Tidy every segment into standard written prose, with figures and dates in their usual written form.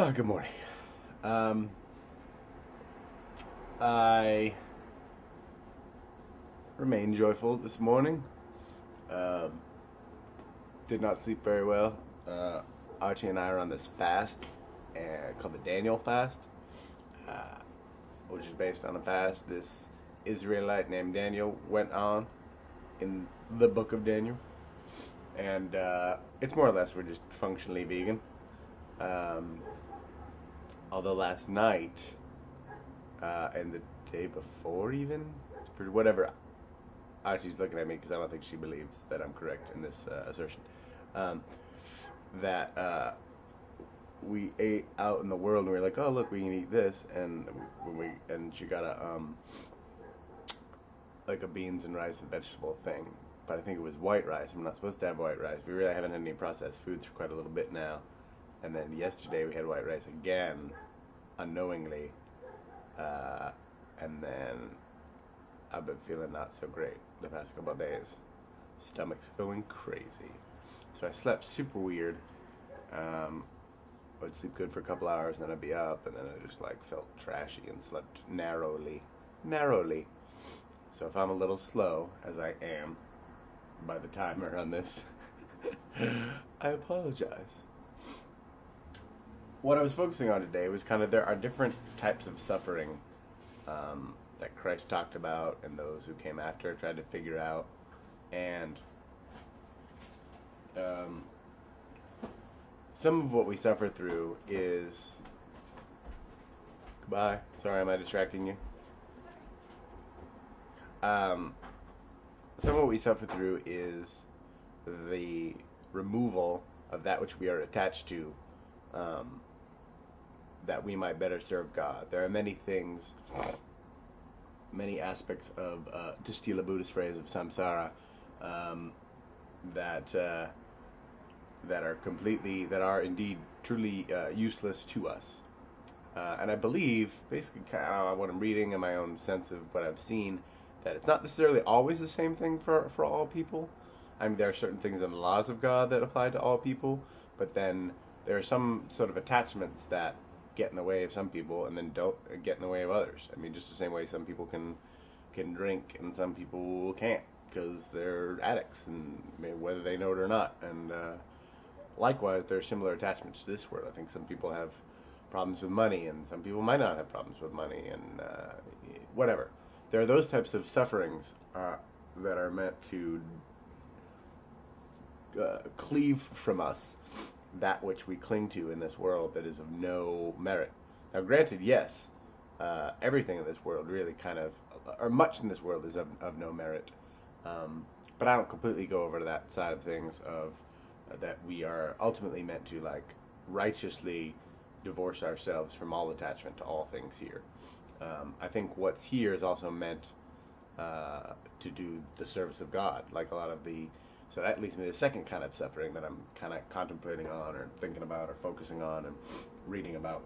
Oh, good morning. Um, I remain joyful this morning. Um, did not sleep very well. Archie and I are on this fast called the Daniel fast, uh, which is based on a fast this Israelite named Daniel went on in the book of Daniel. And it's more or less we're just functionally vegan. Although last night, and the day before even, for whatever, she's looking at me because I don't think she believes that I'm correct in this assertion, that we ate out in the world and we were like, oh look, we can eat this, and she got like a beans and rice and vegetable thing, but I think it was white rice. I'm not supposed to have white rice. We really haven't had any processed foods for quite a little bit now. And then yesterday we had white rice again, unknowingly, and then I've been feeling not so great the past couple of days. Stomach's going crazy. So I slept super weird. I would sleep good for a couple hours, and then I'd be up, and then I just like felt trashy and slept narrowly. So if I'm a little slow, as I am by the timer on this, I apologize. What I was focusing on today was kind of there are different types of suffering that Christ talked about, and those who came after tried to figure out. And some of what we suffer through is... Goodbye. Sorry, am I distracting you? Some of what we suffer through is the removal of that which we are attached to, that we might better serve God. There are many things, many aspects of, to steal a Buddhist phrase, of samsara, that are indeed truly useless to us. And I believe, basically, kind of what I'm reading and my own sense of what I've seen, that it's not necessarily always the same thing for all people. I mean, there are certain things in the laws of God that apply to all people, but then there are some sort of attachments that get in the way of some people and then don't get in the way of others. I mean, just the same way some people can drink and some people can't because they're addicts, and whether they know it or not. And likewise, there are similar attachments to this world. I think some people have problems with money, and some people might not have problems with money, and whatever. There are those types of sufferings that are meant to cleave from us that which we cling to in this world that is of no merit. Now, granted, yes, everything in this world really kind of, or much in this world is of no merit. But I don't completely go over to that side of things of that we are ultimately meant to, like, righteously divorce ourselves from all attachment to all things here. I think what's here is also meant to do the service of God, like a lot of the... So that leads me to the second kind of suffering that I'm kind of contemplating on or thinking about or focusing on and reading about.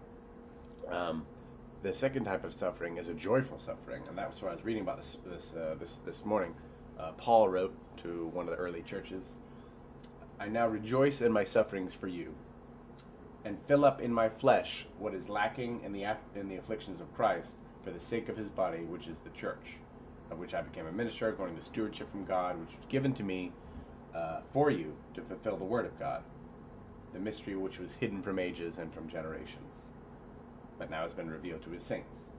The second type of suffering is a joyful suffering, and that's what I was reading about this morning. Paul wrote to one of the early churches, "I now rejoice in my sufferings for you, and fill up in my flesh what is lacking in the afflictions of Christ for the sake of his body, which is the church, of which I became a minister according to the stewardship from God, which was given to me for you to fulfill the word of God, the mystery which was hidden from ages and from generations, but now has been revealed to his saints."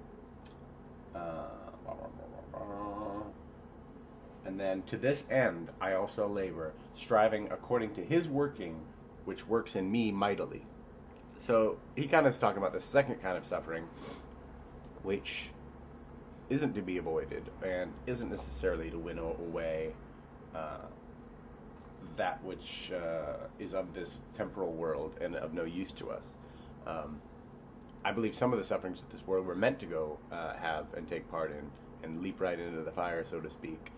And then, "To this end I also labor, striving according to his working, which works in me mightily." So he kind of is talking about the second kind of suffering, which isn't to be avoided and isn't necessarily to winnow away that which is of this temporal world and of no use to us. I believe some of the sufferings of this world we're meant to go have and take part in and leap right into the fire, so to speak.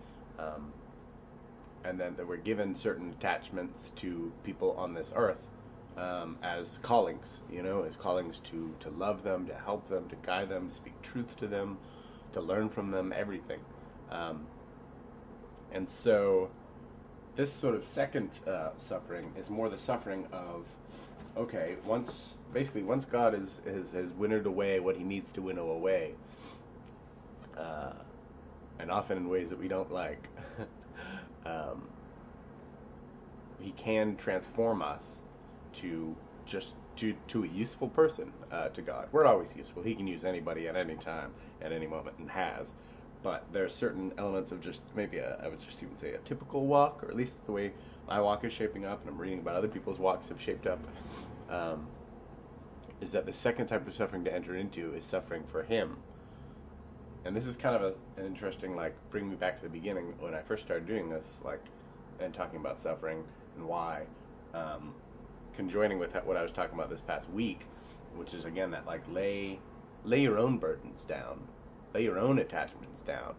And then that we're given certain attachments to people on this earth as callings, as callings to love them, to help them, to guide them, to speak truth to them, to learn from them, everything. And so this sort of second suffering is more the suffering of okay, once God has winnowed away what he needs to winnow away, and often in ways that we don't like, he can transform us to a useful person to God. We're always useful. He can use anybody at any time, at any moment, and has. But there are certain elements of just maybe I would just even say a typical walk, or at least the way my walk is shaping up, and I'm reading about other people's walks have shaped up, is that the second type of suffering to enter into is suffering for him. And this is kind of an interesting, like, bring me back to the beginning when I first started doing this, like, and talking about suffering and why, conjoining with what I was talking about this past week, which is, again, that, like, lay your own burdens down, lay your own attachments down,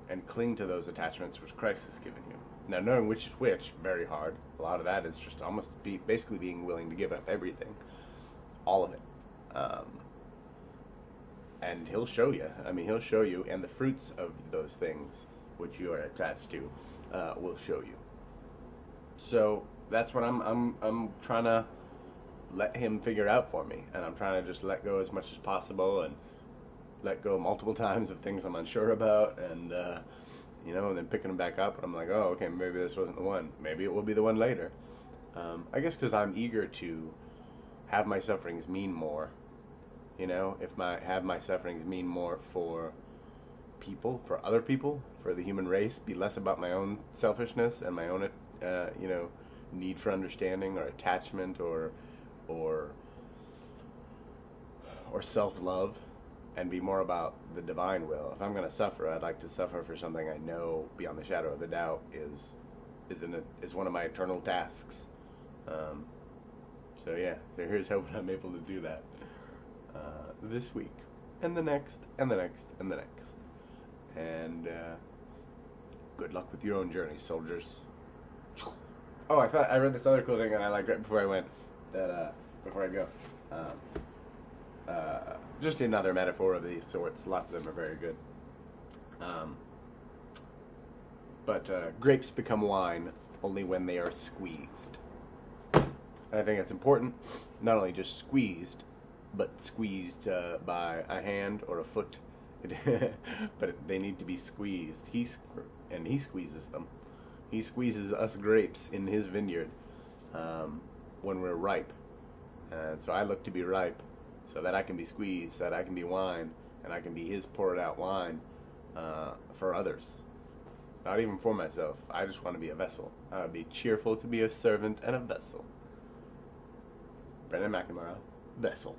and cling to those attachments which Christ has given you. Now, knowing which is which, very hard. A lot of that is just almost basically being willing to give up everything, all of it. And he'll show you. I mean, he'll show you, and the fruits of those things which you are attached to will show you. So that's what I'm trying to let him figure out for me, and I'm trying to just let go as much as possible, and let go multiple times of things I'm unsure about, and and then picking them back up, and I'm like, oh, okay, maybe this wasn't the one. Maybe it will be the one later. I guess because I'm eager to have my sufferings mean more. If my sufferings mean more for people, for other people, for the human race, be less about my own selfishness and my own, need for understanding or attachment or self-love, and be more about the divine will. If I'm going to suffer, I'd like to suffer for something I know beyond the shadow of a doubt is one of my eternal tasks. So here's hoping I'm able to do that this week, and the next, and the next, and the next. And good luck with your own journey, soldiers. Oh, I read this other cool thing, and I liked right before I went, before I go. Just another metaphor of these sorts. Lots of them are very good. But grapes become wine only when they are squeezed. And I think it's important, not only just squeezed, but squeezed by a hand or a foot. But they need to be squeezed. He squeezes them. He squeezes us grapes in his vineyard when we're ripe. And so I look to be ripe so that I can be squeezed, so that I can be wine, and I can be his poured out wine for others. Not even for myself. I just want to be a vessel. I would be cheerful to be a servant and a vessel. Brendan McNamara, vessel.